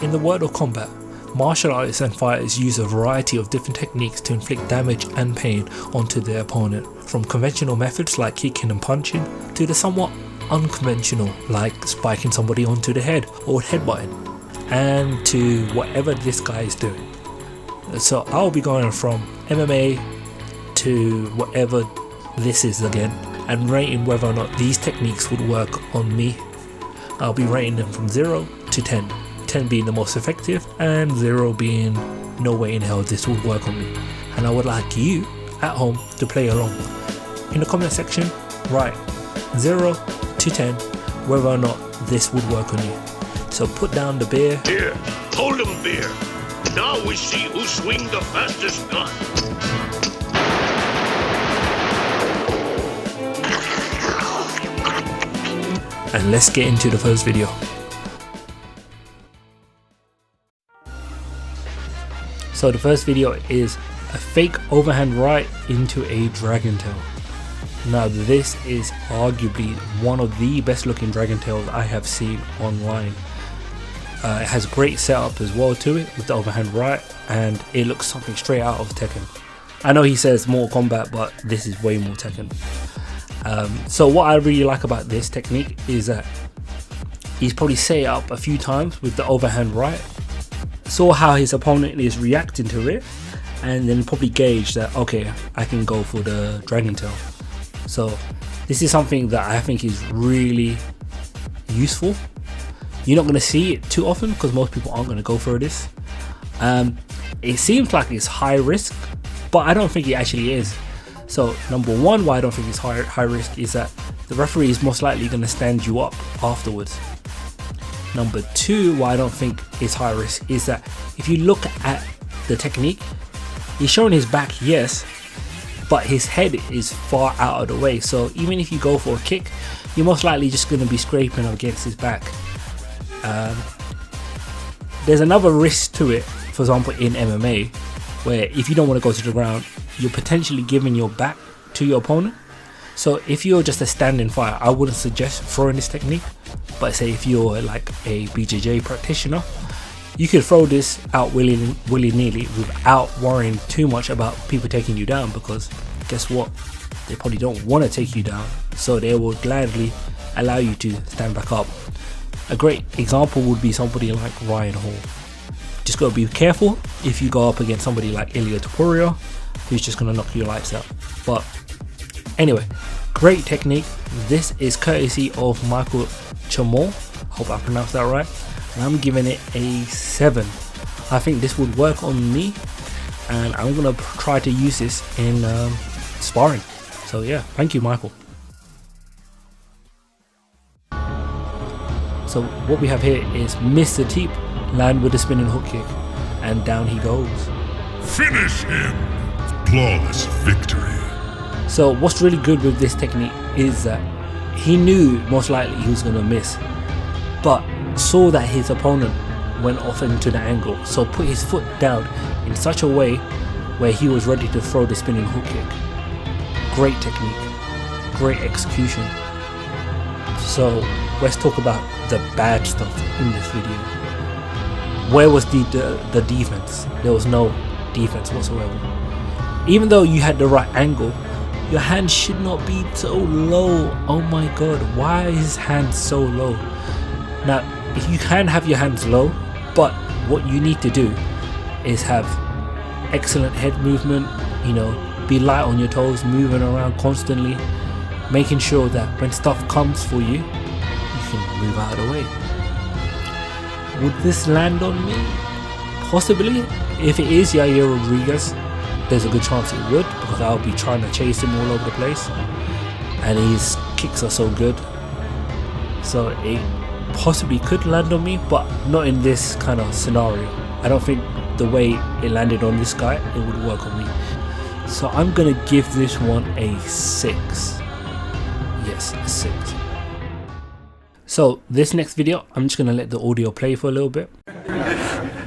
In the world of combat, martial artists and fighters use a variety of different techniques to inflict damage and pain onto their opponent, from conventional methods like kicking and punching to the somewhat unconventional like spiking somebody onto the head or headbutting, and to whatever this guy is doing. So I'll be going from MMA to whatever this is again and rating whether or not these techniques would work on me. I'll be rating them from 0 to 10, 10 being the most effective and 0 being no way in hell this would work on me. And I would like you at home to play along. In the comment section write 0 to 10 whether or not this would work on you. So put down the beer. Here, hold 'em beer. Now we see who swings the fastest gun. And let's get into the first video. So the first video is a fake overhand right into a dragon tail. Now this is arguably one of the best looking dragon tails I have seen online. It has great setup as well to it with the overhand right, and it looks something straight out of Tekken. I know he says Mortal Kombat, but this is way more Tekken. So what I really like about this technique is that he's probably set it up a few times with the overhand right, saw how his opponent is reacting to it, and then probably gauge that, okay, I can go for the dragon tail. So this is something that I think is really useful. You're not going to see it too often because most people aren't going to go for this. It seems like it's high risk, but I don't think it actually is. So number one, why I don't think it's high risk is that the referee is most likely going to stand you up afterwards. Number two, why I don't think it's high risk is that if you look at the technique, he's showing his back, yes, but his head is far out of the way. So even if you go for a kick, you're most likely just going to be scraping against his back. There's another risk to it, for example in MMA, where if you don't want to go to the ground, you're potentially giving your back to your opponent. So if you're just a standing fighter, I wouldn't suggest throwing this technique. But say if you're like a BJJ practitioner, you could throw this out willy-nilly without worrying too much about people taking you down, because guess what? They probably don't want to take you down, so they will gladly allow you to stand back up. A great example would be somebody like Ryan Hall. Just gotta be careful if you go up against somebody like Ilia Topuria, who's just gonna knock your lights out. But anyway, great technique. This is courtesy of Michael Chamor. Hope I pronounced that right. And I'm giving it a 7. I think this would work on me, and I'm gonna try to use this in sparring. So yeah, thank you, Michael. So what we have here is Mr. Teep land with a spinning hook kick, and down he goes. Finish him! Flawless victory. So what's really good with this technique is that he knew most likely he was going to miss, but saw that his opponent went off into the angle, so put his foot down in such a way where he was ready to throw the spinning hook kick. Great technique, great execution. So let's talk about the bad stuff in this video. Where was the defense? There was no defense whatsoever. Even though you had the right angle, your hand should not be so low. Oh my god, why is his hand so low? Now, if you can have your hands low, but what you need to do is have excellent head movement, you know, be light on your toes, moving around constantly, making sure that when stuff comes for you, you can move out of the way. Would this land on me? Possibly. If it is Yair Rodriguez, there's a good chance it would, because I'll be trying to chase him all over the place, and his kicks are so good. So it possibly could land on me, but not in this kind of scenario. I don't think the way it landed on this guy, it would work on me. So I'm gonna give this one a 6. Yes, a 6. So this next video, I'm just gonna let the audio play for a little bit.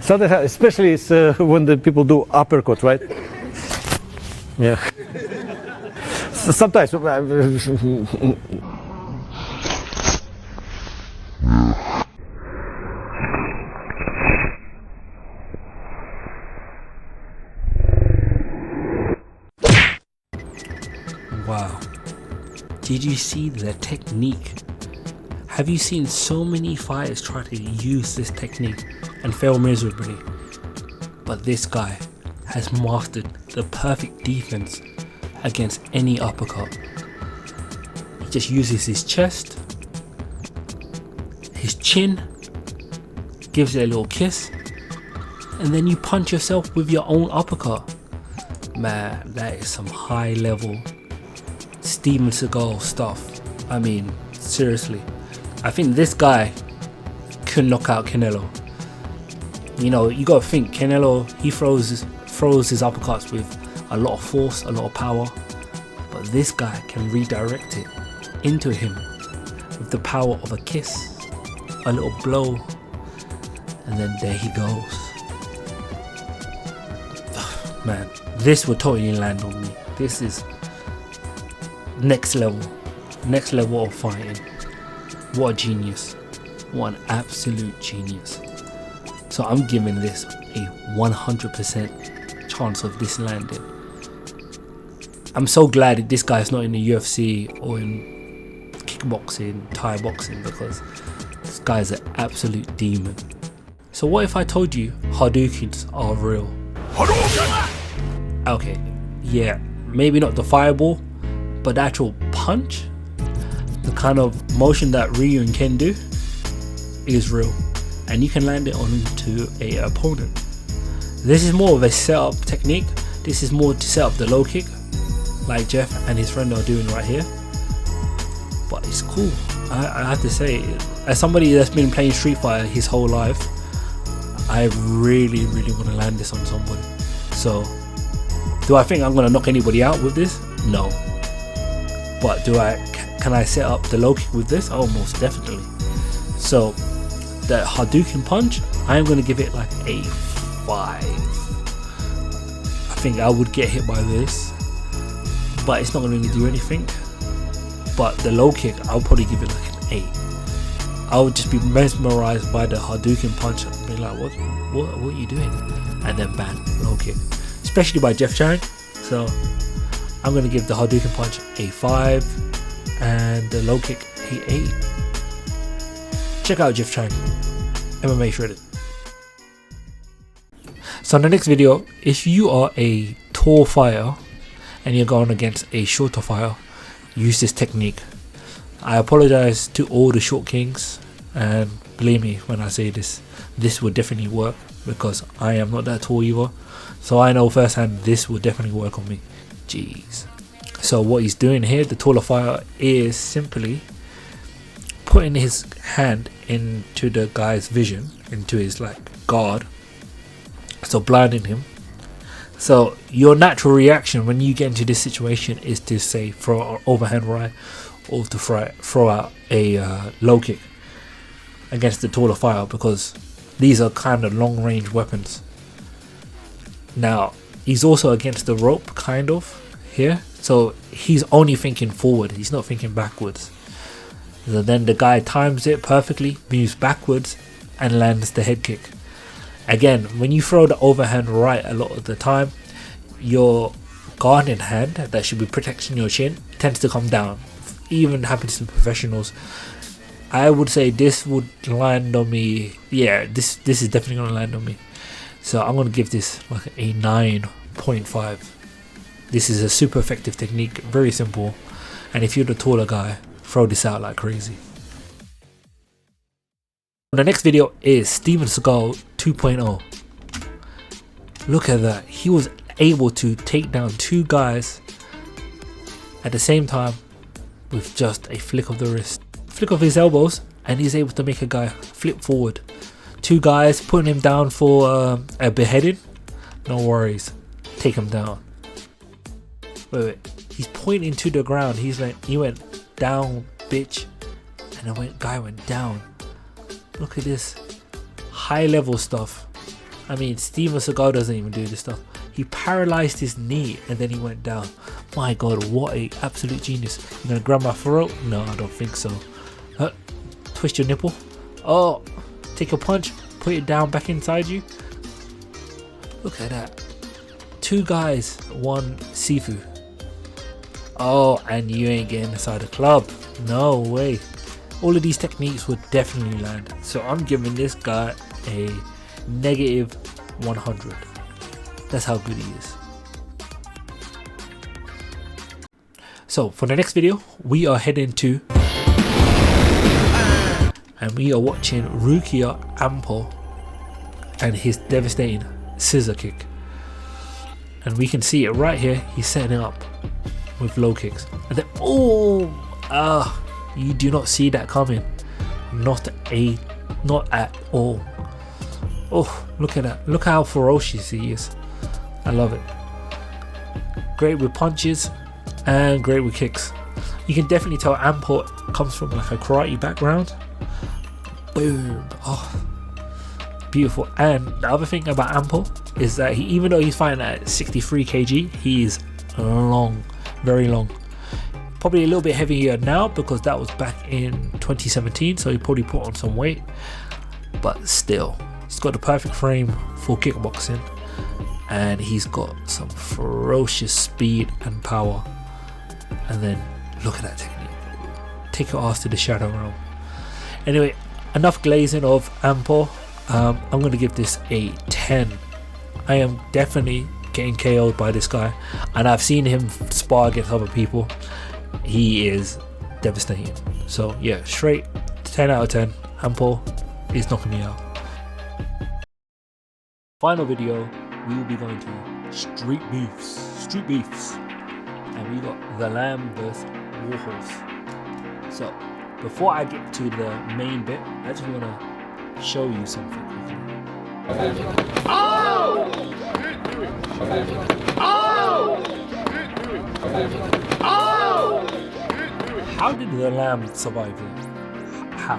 Sometimes, especially it's, when the people do uppercut, right? Yeah. Sometimes. Wow. Did you see the technique? Have you seen so many fighters try to use this technique and fail miserably? But this guy has mastered the perfect defense against any uppercut. He just uses his chest, his chin, gives it a little kiss, and then you punch yourself with your own uppercut. Man, that is some high level Steven Seagal stuff. I mean, seriously. I think this guy could knock out Canelo. You know, you gotta think, Canelo, he throws his uppercuts with a lot of force, a lot of power, but this guy can redirect it into him with the power of a kiss, a little blow, and then there he goes. Man, this would totally land on me. This is next level of fighting. What a genius, what an absolute genius. So I'm giving this a 100% chance of this landing. I'm so glad that this guy's not in the UFC or in kickboxing, Thai boxing, because this guy's an absolute demon. So what if I told you Hadoukens are real? Okay, yeah, maybe not the fireball, but the actual punch, the kind of motion that Ryu and Ken do, is real, and you can land it onto a opponent. This is more of a setup technique. This is more to set up the low kick, like Jeff and his friend are doing right here. But it's cool. I have to say, as somebody that's been playing Street Fighter his whole life, I really want to land this on somebody. So, do I think I'm gonna knock anybody out with this? No. But can I set up the low kick with this? Oh, most definitely. So the Hadouken punch, I'm gonna give it like a 5. I think I would get hit by this, but it's not gonna really do anything. But the low kick, I'll probably give it like an 8. I would just be mesmerized by the Hadouken punch and be like, what are you doing? And then bang, low kick. Especially by Jeff Chang. So I'm gonna give the Hadouken punch a 5 and the low kick a 8. Check out Jeff Chang, MMA Shredded. So in the next video, if you are a tall fighter and you're going against a shorter fighter, use this technique. I apologize to all the short kings, and believe me when I say this will definitely work, because I am not that tall either. So I know firsthand this will definitely work on me. Jeez. So what he's doing here, the taller fighter, is simply putting his hand into the guy's vision, into his like guard, so blinding him. So your natural reaction when you get into this situation is to say throw an overhand right, or to throw out a low kick against the taller fighter, because these are kind of long range weapons. Now he's also against the rope kind of here, so he's only thinking forward, he's not thinking backwards. So then the guy times it perfectly, moves backwards and lands the head kick. Again, when you throw the overhand right, a lot of the time your guarding hand that should be protecting your chin tends to come down. Even happens to professionals. I would say this would land on me. Yeah, this is definitely gonna land on me. So I'm gonna give this like a 9.5. This is a super effective technique, very simple, and if you're the taller guy, throw this out like crazy. The next video is Steven Seagal 2.0. Look at that. He was able to take down 2 guys at the same time with just a flick of the wrist. Flick of his elbows, and he's able to make a guy flip forward. 2 guys, putting him down for a beheading. No worries. Take him down. Wait. He's pointing to the ground. He went down, bitch. And the guy went down. Look at this. High level stuff. I mean, Steven Seagal doesn't even do this stuff. He paralyzed his knee and then he went down. My god, what a absolute genius. You're gonna grab my throat? No, I don't think so. Twist your nipple. Oh, take a punch, put it down back inside you. Look at that. 2 guys, 1 Sifu. Oh, and you ain't getting inside the club. No way. All of these techniques would definitely land. So I'm giving this guy a negative 100. That's how good he is. So for the next video, we are heading to, and we are watching Rukia Ampo and his devastating scissor kick. And we can see it right here. He's setting it up with low kicks. And then, you do not see that coming. Not at all. Oh, look at that. Look how ferocious he is. I love it. Great with punches and great with kicks. You can definitely tell Ampo comes from like a karate background. Boom. Oh, beautiful. And the other thing about Ampo is that even though he's fighting at 63 kg, he is long, very long. Probably a little bit heavier now because that was back in 2017, so he probably put on some weight. But still, he's got the perfect frame for kickboxing, and he's got some ferocious speed and power. And then look at that technique. Take your ass to the shadow realm. Anyway, enough glazing of Ampo. I'm going to give this a 10. I am definitely getting KO'd by this guy, and I've seen him spar against other people. He is devastating. So yeah, straight 10 out of 10. Ampo is knocking me out. Final video, we will be going to Street Beefs. And we got The Lamb vs Warhorse. So before I get to the main bit, I just want to show you something quickly. Oh! Oh! Oh! How did The Lamb survive it? How?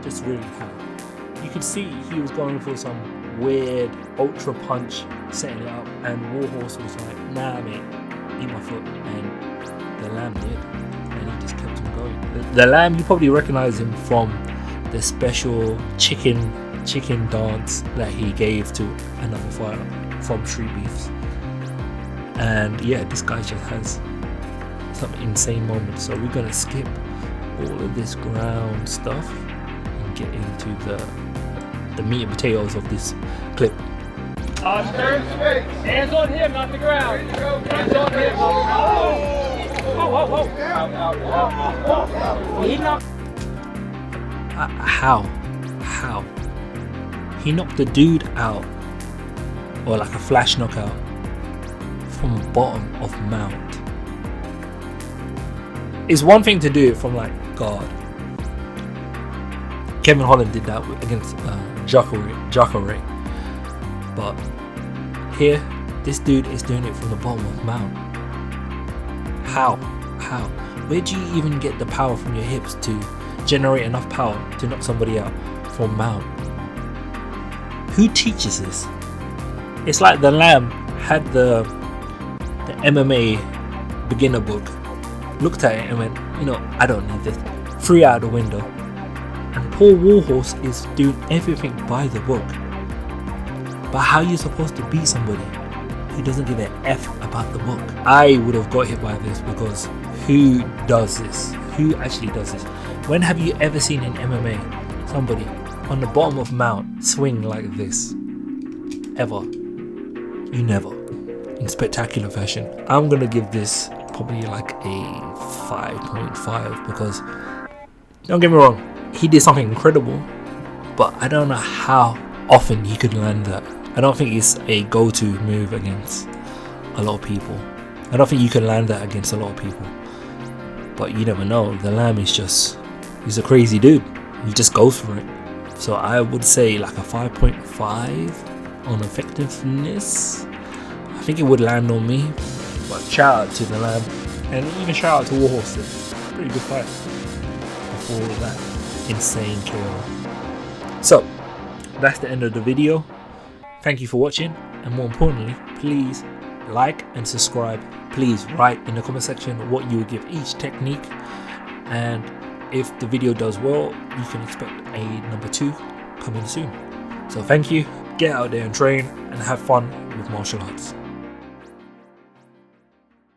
Just really how? You could see he was going for some weird ultra punch, setting it up, and Warhorse was like, nah mate, eat my foot, and The Lamb did, and he just kept him going. The Lamb, you probably recognize him from the special chicken dance that he gave to another fighter from Street Beefs. And yeah, this guy just has some insane moments. So we're gonna skip all of this ground stuff and get into the meat and potatoes of this clip. Oscar, hands on him, not the ground. Hands on him. He knocked. How? He knocked the dude out, or like a flash knockout, from the bottom of mount. It's one thing to do it from like guard. Kevin Holland did that against Jacare. But here, this dude is doing it from the bottom of mount. How? Where do you even get the power from your hips to generate enough power to knock somebody out from mount? Who teaches this? It's like The Lamb had the MMA beginner book, looked at it and went, I don't need this, threw it out the window. And Paul Warhorse is doing everything by the book. But how are you supposed to beat somebody who doesn't give an F about the book? I would have got hit by this, because who does this? Who actually does this? When have you ever seen in MMA somebody on the bottom of mount swing like this? Ever? You never. In spectacular fashion. I'm gonna give this probably like a 5.5, because don't get me wrong, he did something incredible, but I don't know how often he could land that. I don't think it's a go-to move against a lot of people. I don't think you can land that against a lot of people. But you never know. The Lamb is he's a crazy dude. He just goes for it. So I would say like a 5.5 on effectiveness. I think it would land on me. But shout out to The Lamb. And even shout out to Warhorse. Pretty good fight before that insane KO. So that's the end of the video. Thank you for watching, and more importantly, please like and subscribe. Please write in the comment section what you would give each technique, and if the video does well, you can expect a number 2 coming soon. So thank you, get out there and train and have fun with martial arts.